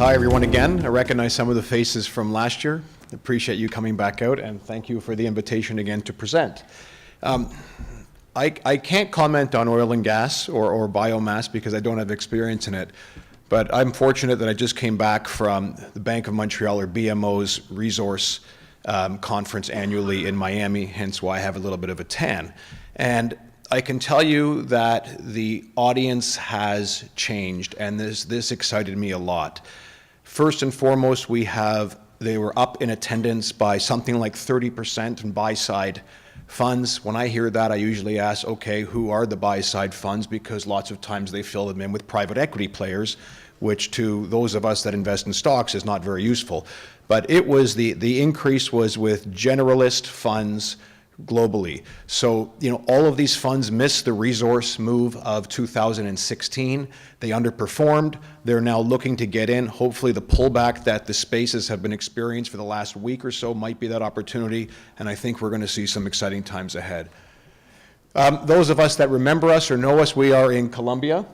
Hi everyone again. I recognize some of the faces from last year. Appreciate you coming back out, and thank you for the invitation again to present. I can't comment on oil and gas or biomass because I don't have experience in it, but I'm fortunate that I just came back from the Bank of Montreal, or BMO's resource conference annually in Miami, hence why I have a little bit of a tan. And I can tell you that the audience has changed, and this excited me a lot. First and foremost, they were up in attendance by something like 30% in buy-side funds. When I hear that, I usually ask, okay, who are the buy-side funds? Because lots of times they fill them in with private equity players, which to those of us that invest in stocks is not very useful. But it was the increase was with generalist funds globally. So, all of these funds missed the resource move of 2016. They underperformed. They're now looking to get in. Hopefully the pullback that the spaces have been experienced for the last week or so might be that opportunity, and I think we're going to see some exciting times ahead. Those of us that remember us or know us, we are in Colombia.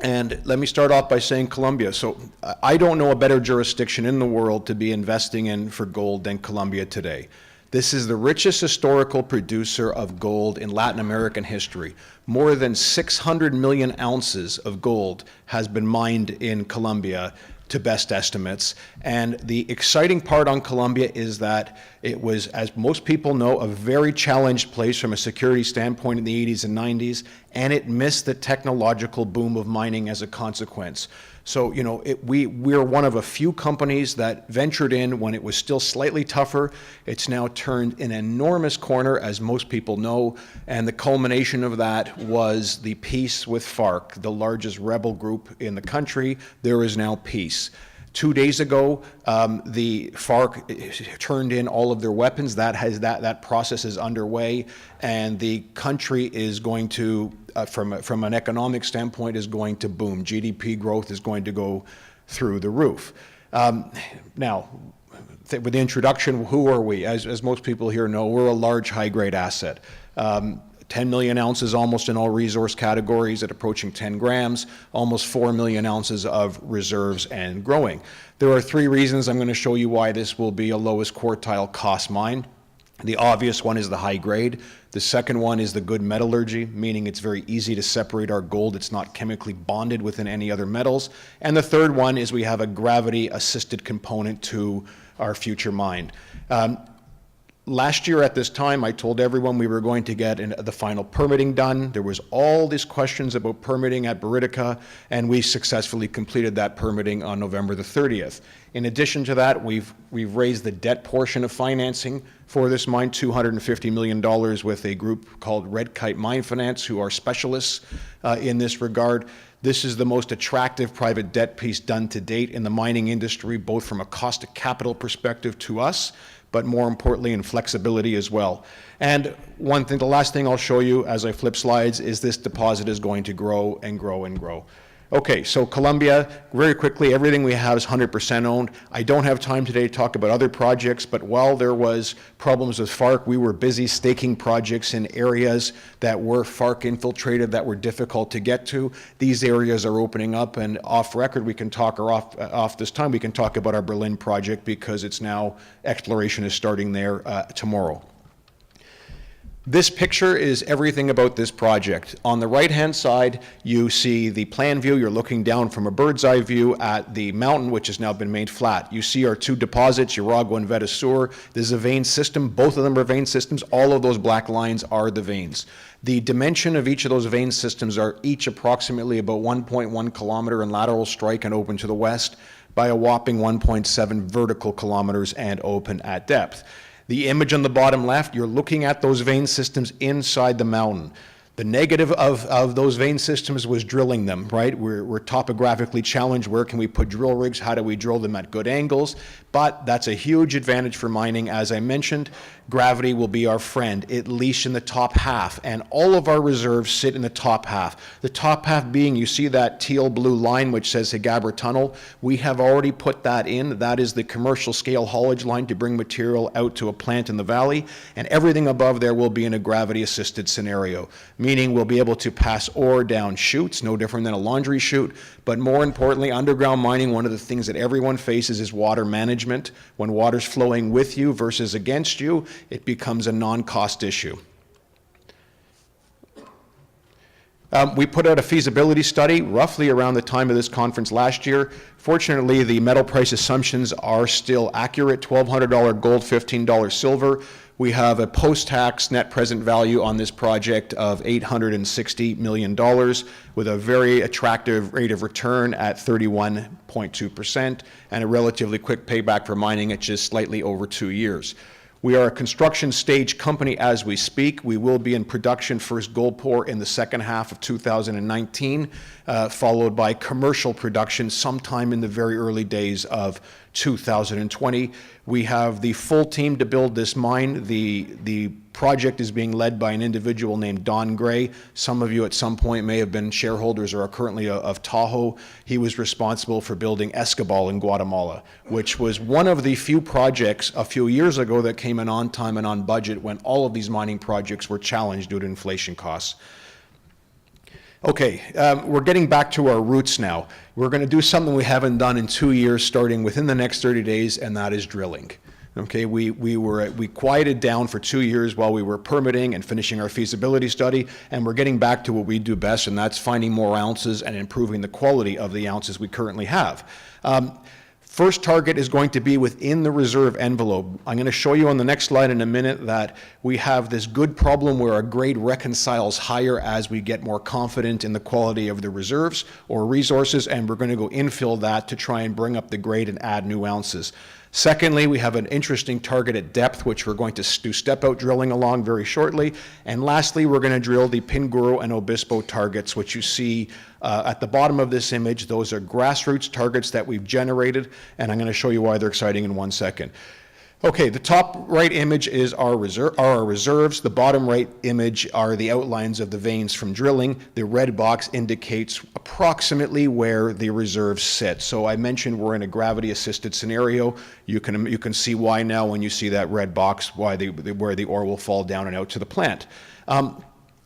And let me start off by saying Colombia. So I don't know a better jurisdiction in the world to be investing in for gold than Colombia today. This is the richest historical producer of gold in Latin American history. More than 600 million ounces of gold has been mined in Colombia to best estimates. And the exciting part on Colombia is that it was, as most people know, a very challenged place from a security standpoint in the 80s and 90s, and it missed the technological boom of mining as a consequence. So, we're one of a few companies that ventured in when it was still slightly tougher. It's now turned an enormous corner, as most people know, and the culmination of that was the peace with FARC, the largest rebel group in the country. There is now peace. 2 days ago, the FARC turned in all of their weapons. That process is underway, and the country is going to, from an economic standpoint, is going to boom. GDP growth is going to go through the roof. Now, with the introduction, who are we? As most people here know, we're a large, high-grade asset. 10 million ounces almost in all resource categories at approaching 10 grams, almost 4 million ounces of reserves and growing. There are 3 reasons I'm going to show you why this will be a lowest quartile cost mine. The obvious one is the high grade. The second one is the good metallurgy, meaning it's very easy to separate our gold. It's not chemically bonded within any other metals. And the third one is we have a gravity-assisted component to our future mine. Last year at this time, I told everyone we were going to get the final permitting done. There was all these questions about permitting at Buritica, and we successfully completed that permitting on November the 30th. In addition to that, we've raised the debt portion of financing for this mine, $250 million, with a group called Red Kite Mine Finance, who are specialists in this regard. This is the most attractive private debt piece done to date in the mining industry, both from a cost of capital perspective to us, but more importantly in flexibility as well. And the last thing I'll show you as I flip slides is this deposit is going to grow and grow and grow. Okay, so Colombia, very quickly, everything we have is 100% owned. I don't have time today to talk about other projects, but while there was problems with FARC, we were busy staking projects in areas that were FARC infiltrated, that were difficult to get to. These areas are opening up, and off record, we can talk, or off this time, we can talk about our Berlin project because it's now, exploration is starting there tomorrow. This picture is everything about this project. On the right-hand side, you see the plan view. You're looking down from a bird's eye view at the mountain, which has now been made flat. You see our 2 deposits, Uragua and Vetasur. This is a vein system. Both of them are vein systems. All of those black lines are the veins. The dimension of each of those vein systems are each approximately about 1.1 kilometer in lateral strike and open to the west by a whopping 1.7 vertical kilometers and open at depth. The image on the bottom left, you're looking at those vein systems inside the mountain. The negative of those vein systems was drilling them, right? We're topographically challenged. Where can we put drill rigs? How do we drill them at good angles? But that's a huge advantage for mining. As I mentioned, Gravity will be our friend, at least in the top half, and all of our reserves sit in the top half. The top half being, you see that teal blue line which says Hagabra Tunnel. We have already put that in. That is the commercial scale haulage line to bring material out to a plant in the valley, and everything above there will be in a gravity assisted scenario, meaning we'll be able to pass ore down chutes, no different than a laundry chute. But more importantly, underground mining, one of the things that everyone faces is water management. When water's flowing with you versus against you, it becomes a non-cost issue. We put out a feasibility study roughly around the time of this conference last year. Fortunately, the metal price assumptions are still accurate: $1,200 gold, $15 silver. We have a post-tax net present value on this project of $860 million with a very attractive rate of return at 31.2% and a relatively quick payback for mining at just slightly over 2 years. We are a construction stage company as we speak. We will be in production, first gold pour in the second half of 2019, followed by commercial production sometime in the very early days of 2020. We have the full team to build this mine. The project is being led by an individual named Don Gray. Some of you at some point may have been shareholders or are currently of Tahoe. He was responsible for building Escobal in Guatemala, which was one of the few projects a few years ago that came in on time and on budget when all of these mining projects were challenged due to inflation costs. Okay, we're getting back to our roots now. We're going to do something we haven't done in 2 years, starting within the next 30 days, and that is drilling. Okay, we quieted down for 2 years while we were permitting and finishing our feasibility study, and we're getting back to what we do best, and that's finding more ounces and improving the quality of the ounces we currently have. First target is going to be within the reserve envelope. I'm going to show you on the next slide in a minute that we have this good problem where our grade reconciles higher as we get more confident in the quality of the reserves or resources, and we're going to go infill that to try and bring up the grade and add new ounces. Secondly, we have an interesting target at depth, which we're going to do step-out drilling along very shortly. And lastly, we're going to drill the Pinguru and Obispo targets, which you see at the bottom of this image. Those are grassroots targets that we've generated, and I'm going to show you why they're exciting in 1 second. Okay, the top right image is our reserves. The bottom right image are the outlines of the veins from drilling. The red box indicates approximately where the reserves sit. So I mentioned we're in a gravity-assisted scenario. You can see why now when you see that red box, where the ore will fall down and out to the plant.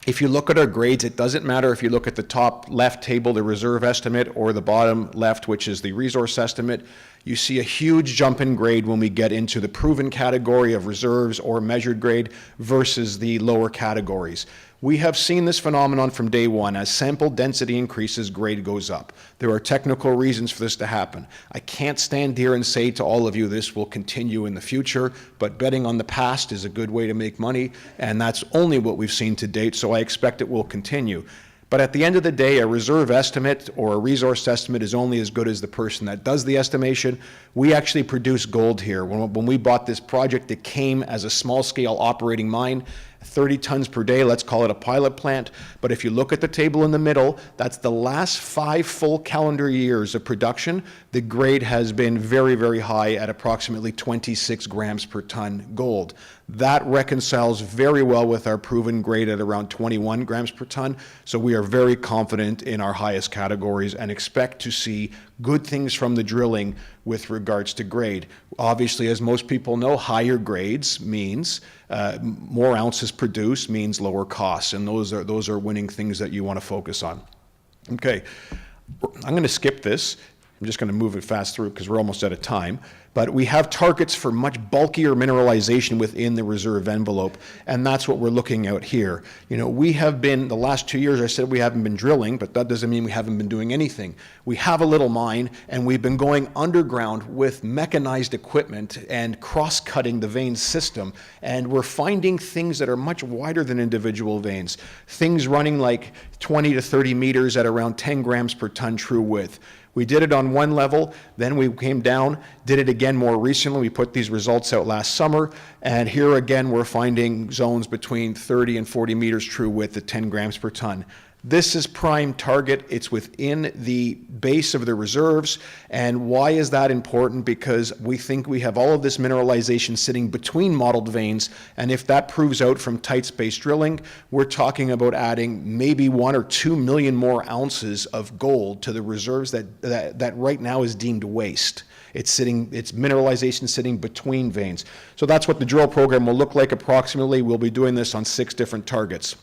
If you look at our grades, it doesn't matter if you look at the top left table, the reserve estimate, or the bottom left, which is the resource estimate. You see a huge jump in grade when we get into the proven category of reserves or measured grade versus the lower categories. We have seen this phenomenon from day one. As sample density increases, grade goes up. There are technical reasons for this to happen. I can't stand here and say to all of you this will continue in the future, but betting on the past is a good way to make money, and that's only what we've seen to date, so I expect it will continue. But at the end of the day, a reserve estimate or a resource estimate is only as good as the person that does the estimation. We actually produce gold here. When we bought this project, it came as a small-scale operating mine, 30 tons per day, let's call it a pilot plant. But if you look at the table in the middle, that's the last 5 full calendar years of production. The grade has been very, very high at approximately 26 grams per ton gold. That reconciles very well with our proven grade at around 21 grams per ton. So we are very confident in our highest categories and expect to see good things from the drilling with regards to grade. Obviously, as most people know, higher grades means more ounces produced means lower costs, and those are winning things that you want to focus on. Okay, I'm going to skip this. I'm just going to move it fast through because we're almost out of time. But we have targets for much bulkier mineralization within the reserve envelope, and that's what we're looking at here. You know, we have been, the last 2 years, I said we haven't been drilling, but that doesn't mean we haven't been doing anything. We have a little mine, and we've been going underground with mechanized equipment and cross-cutting the vein system, and we're finding things that are much wider than individual veins. Things running like 20 to 30 meters at around 10 grams per ton true width. We did it on one level, then we came down, did it again more recently. We put these results out last summer, and here again we're finding zones between 30 and 40 meters true width at 10 grams per ton. This is prime target. It's within the base of the reserves. And why is that important? Because we think we have all of this mineralization sitting between modeled veins. And if that proves out from tight space drilling, we're talking about adding maybe 1 or 2 million more ounces of gold to the reserves that right now is deemed waste. It's mineralization sitting between veins. So that's what the drill program will look like approximately. We'll be doing this on 6 different targets.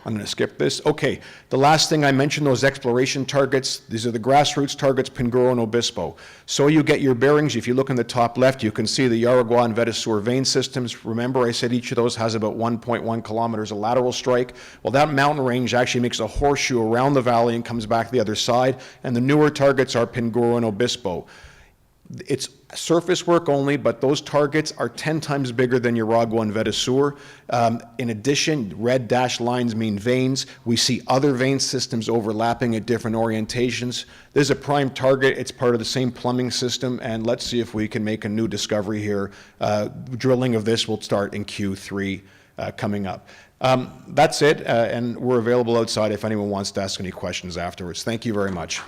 I'm going to skip this. Okay, the last thing I mentioned, those exploration targets, these are the grassroots targets, Pingoro and Obispo. So you get your bearings. If you look in the top left, you can see the Yaragua and Vetasur vein systems. Remember, I said each of those has about 1.1 kilometers of lateral strike. Well, that mountain range actually makes a horseshoe around the valley and comes back the other side. And the newer targets are Pingoro and Obispo. It's surface work only, but those targets are 10 times bigger than Yaragua and Vetasur. In addition, red dashed lines mean veins. We see other vein systems overlapping at different orientations. There's a prime target. It's part of the same plumbing system, and let's see if we can make a new discovery here. Drilling of this will start in Q3 coming up. That's it, and we're available outside if anyone wants to ask any questions afterwards. Thank you very much.